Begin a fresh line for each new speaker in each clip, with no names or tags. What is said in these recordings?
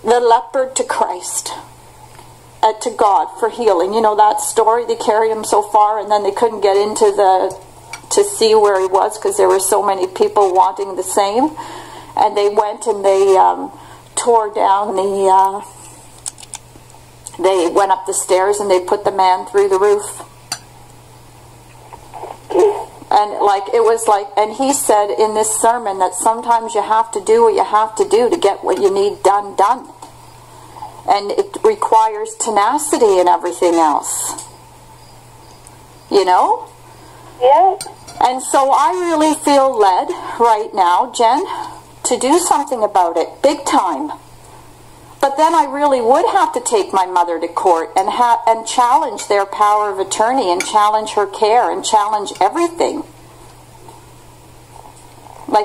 the leopard to Christ, to God for healing. You know that story? They carried him so far and then they couldn't get into to see where he was because there were so many people wanting the same. And they went and they tore down they went up the stairs and they put the man through the roof. And it was like, and he said in this sermon that sometimes you have to do what you have to do to get what you need done. And it requires tenacity and everything else. You know?
Yeah.
And so I really feel led right now, Jen, to do something about it, big time. But then I really would have to take my mother to court and challenge their power of attorney and challenge her care and challenge everything.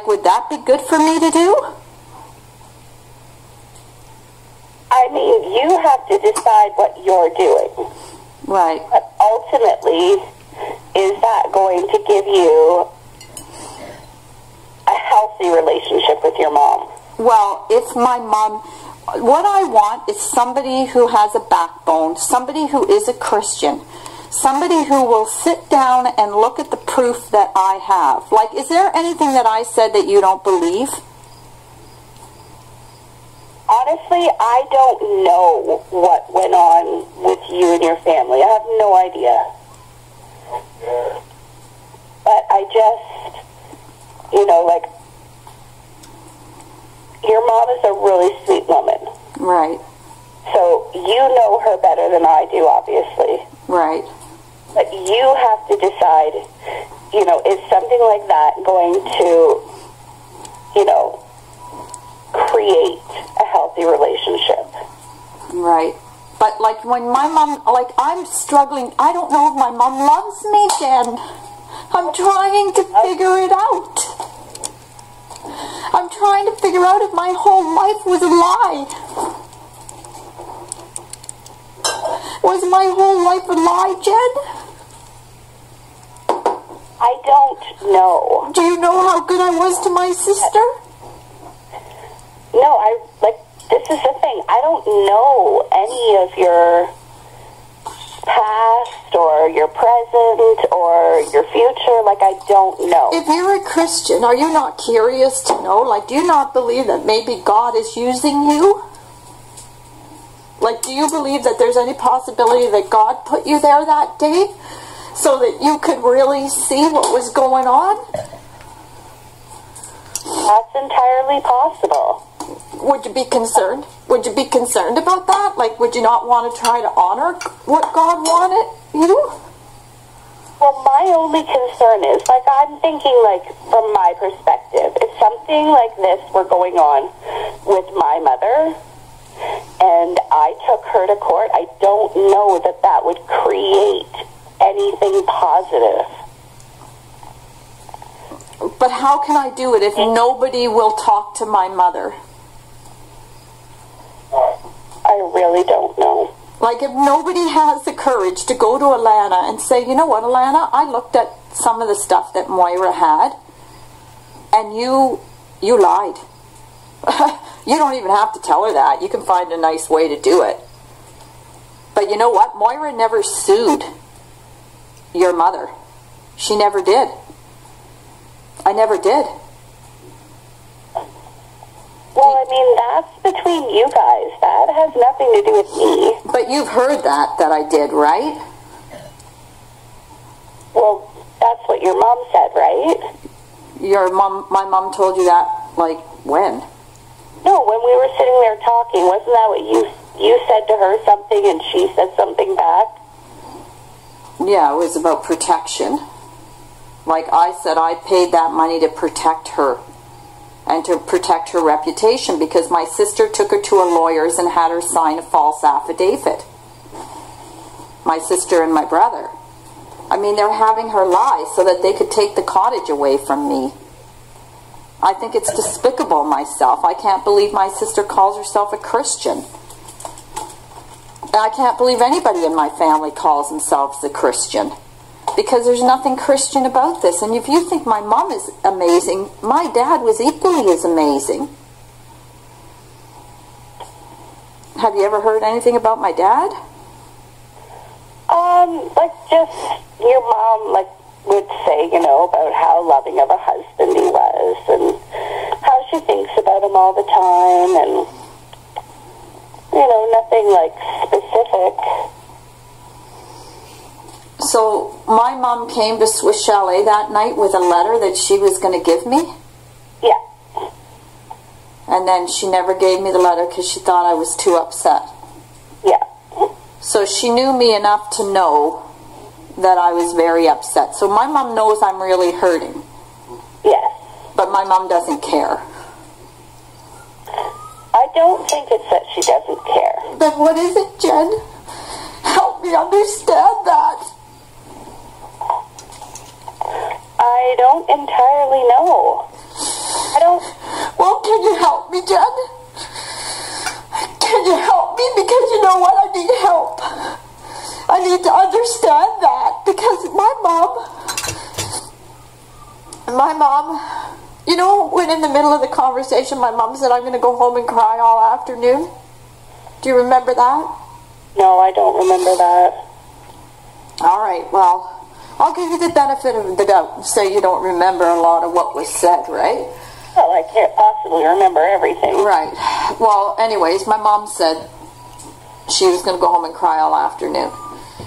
Would that be good for me to do?
I mean, you have to decide what you're doing.
Right.
But ultimately, is that going to give you a healthy relationship with your mom?
Well, if my mom... What I want is somebody who has a backbone, somebody who is a Christian, somebody who will sit down and look at the proof that I have. Is there anything that I said that you don't believe?
Honestly, I don't know what went on with you and your family. I have no idea. But I just, your mom is a really sweet woman.
Right.
So you know her better than I do, obviously.
Right.
But you have to decide, is something like that going to, create a healthy relationship?
Right. But when my mom, I'm struggling, I don't know if my mom loves me, Jen. I'm trying to figure it out. I'm trying to figure out if my whole life was a lie. Was my whole life a lie, Jen?
I don't know.
Do you know how good I was to my sister?
No, this is the thing. I don't know any of your past or your present or your future. I don't know.
If you're a Christian, are you not curious to know? Do you not believe that maybe God is using you? Do you believe that there's any possibility that God put you there that day so that you could really see what was going on?
That's entirely possible.
Would you be concerned? Would you be concerned about that? Would you not want to try to honor what God wanted you?
Well, my only concern is, I'm thinking, from my perspective, if something like this were going on with my mother, and I took her to court, I don't know that that would create anything positive.
But how can I do it if nobody will talk to my mother?
I really don't know.
If nobody has the courage to go to Alana and say, you know what, Alana, I looked at some of the stuff that Moira had, and you lied. You don't even have to tell her that. You can find a nice way to do it. But you know what? Moira never sued your mother. She never did. I never did.
Well, that's between you guys. That has nothing to do with me.
But you've heard that I did, right?
Well, that's what your mom said, right?
My mom told you that, when?
No, when we were sitting there talking, wasn't that what you said to her something and she said something back?
Yeah, it was about protection. I said, I paid that money to protect her and to protect her reputation because my sister took her to a lawyer's and had her sign a false affidavit. My sister and my brother. They're having her lie so that they could take the cottage away from me. I think it's despicable myself. I can't believe my sister calls herself a Christian. And I can't believe anybody in my family calls themselves a Christian. Because there's nothing Christian about this. And if you think my mom is amazing, my dad was equally as amazing. have you ever heard anything about my dad?
Like just your mom, like, would say, you know, about how loving of a husband he was and how she thinks about him all the time and, you know, nothing, like, specific.
So my mom came to Swiss Chalet that night with a letter that she was going to give me?
Yeah.
And then she never gave me the letter because she thought I was too upset.
Yeah.
So she knew me enough to know that I was very upset. So my mom knows I'm really hurting.
Yes.
But my mom doesn't care.
I don't think it's that she doesn't care.
Then what is it, Jen? Help me understand that.
I don't entirely know. I don't...
Well, can you help me, Jen? Can you help me? Because you know what? I need help. I need to understand that. Because my mom, you know, when in the middle of the conversation, my mom said, I'm going to go home and cry all afternoon. Do you remember that?
No, I don't remember that.
All right, well, I'll give you the benefit of the doubt and say you don't remember a lot of what was said, right?
Well, I can't possibly remember everything.
Right. Well, anyways, my mom said she was going to go home and cry all afternoon.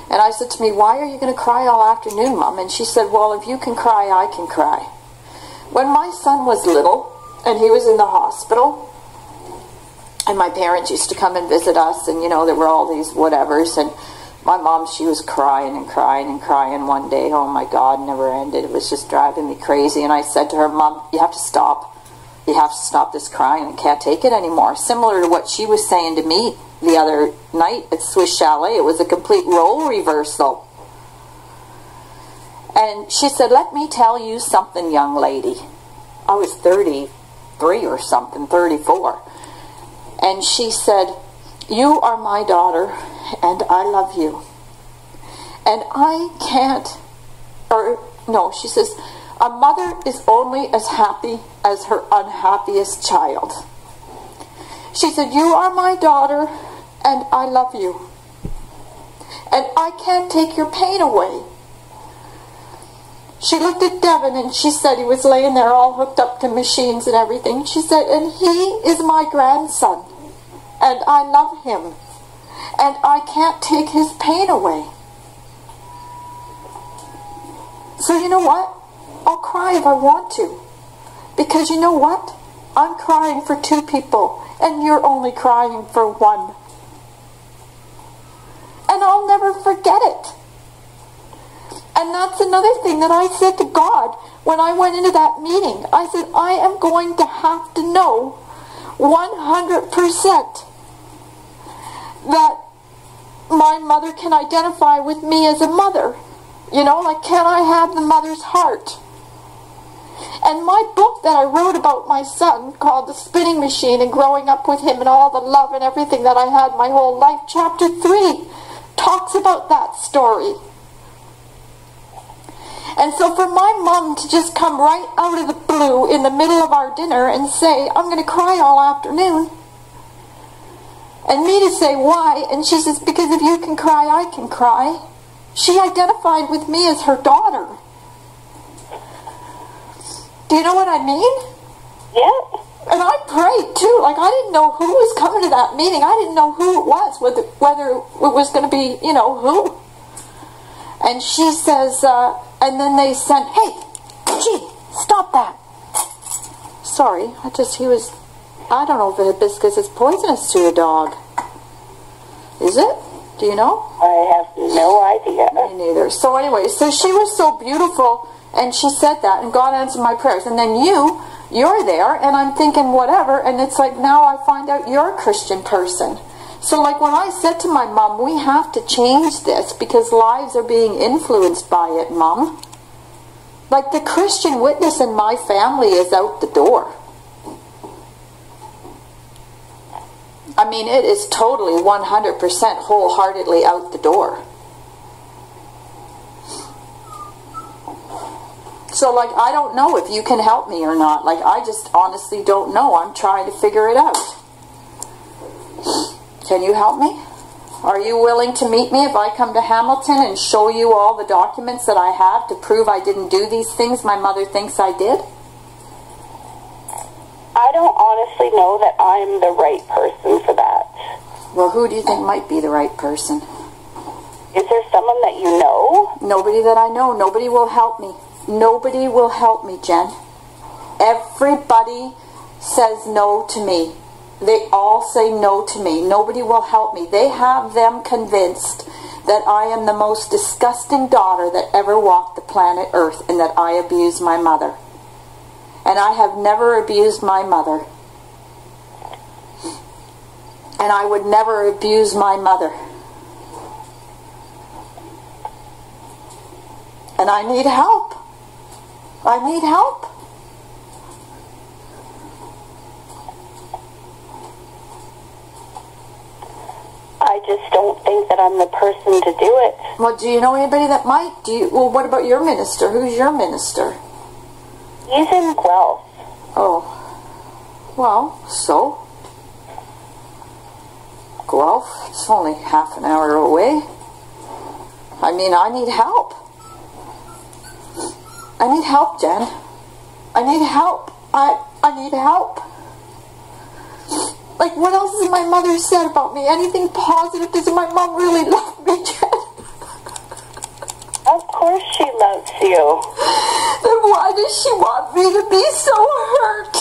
And I said to me, why are you going to cry all afternoon, Mom? And she said, well, if you can cry, I can cry. When my son was little and he was in the hospital, and my parents used to come and visit us, and, you know, there were all these whatevers, and my mom, she was crying and crying and crying one day. Oh, my God, never ended. It was just driving me crazy. And I said to her, Mom, you have to stop. You have to stop this crying. I can't take it anymore. Similar to what she was saying to me the other night at Swiss Chalet. It was a complete role reversal. And she said, let me tell you something, young lady. I was 33 or something, 34. And she said, you are my daughter, and I love you. And I can't, or no, she says, a mother is only as happy as her unhappiest child. She said, you are my daughter, and I love you. And I can't take your pain away. She looked at Devin, and she said, he was laying there all hooked up to machines and everything. She said, and he is my grandson, and I love him, and I can't take his pain away. So you know what? I'll cry if I want to. Because you know what? I'm crying for two people, and you're only crying for one. And I'll never forget it. And that's another thing that I said to God when I went into that meeting. I said, I am going to have to know 100% that my mother can identify with me as a mother. You know, like, can I have the mother's heart? And my book that I wrote about my son, called The Spinning Machine, and growing up with him and all the love and everything that I had my whole life, chapter 3, talks about that story. And so for my mom to just come right out of the blue in the middle of our dinner and say, I'm going to cry all afternoon, and me to say, why? And she says, because if you can cry, I can cry. She identified with me as her daughter. Do you know what I mean?
Yeah.
And I prayed too. Like, I didn't know who was coming to that meeting. I didn't know who it was, whether it was going to be, you know, who. And she says, and then they sent, hey, gee, stop that. Sorry, I don't know if hibiscus is poisonous to a dog. Is it? Do you know?
I have no idea.
Me neither. So anyway, so she was so beautiful, and she said that, and God answered my prayers. And then you're there, and I'm thinking whatever, and it's like now I find out you're a Christian person. So like when I said to my mom, we have to change this because lives are being influenced by it, Mom. Like the Christian witness in my family is out the door. I mean, it is totally 100% wholeheartedly out the door. So, like, I don't know if you can help me or not. Like, I just honestly don't know. I'm trying to figure it out. Can you help me? Are you willing to meet me if I come to Hamilton and show you all the documents that I have to prove I didn't do these things my mother thinks I did?
I don't honestly know that I'm the right person for that.
Well, who do you think might be the right person?
Is there someone that you know?
Nobody that I know. Nobody will help me. Nobody will help me, Jen. Everybody says no to me. They all say no to me. Nobody will help me. They have them convinced that I am the most disgusting daughter that ever walked the planet Earth and that I abuse my mother. And I have never abused my mother. And I would never abuse my mother. And I need help. I need help.
I just don't think that I'm the person to do it.
Well, do you know anybody that might? Well, what about your minister? Who's your minister?
He's in Guelph.
Oh. Well, so? Guelph? It's only half an hour away. I mean, I need help. I need help, Jen. I need help. I need help. Like, what else has my mother said about me? Anything positive? Does my mom really love me, Jen?
Of course she loves you.
Then why does she want me to be so hurt?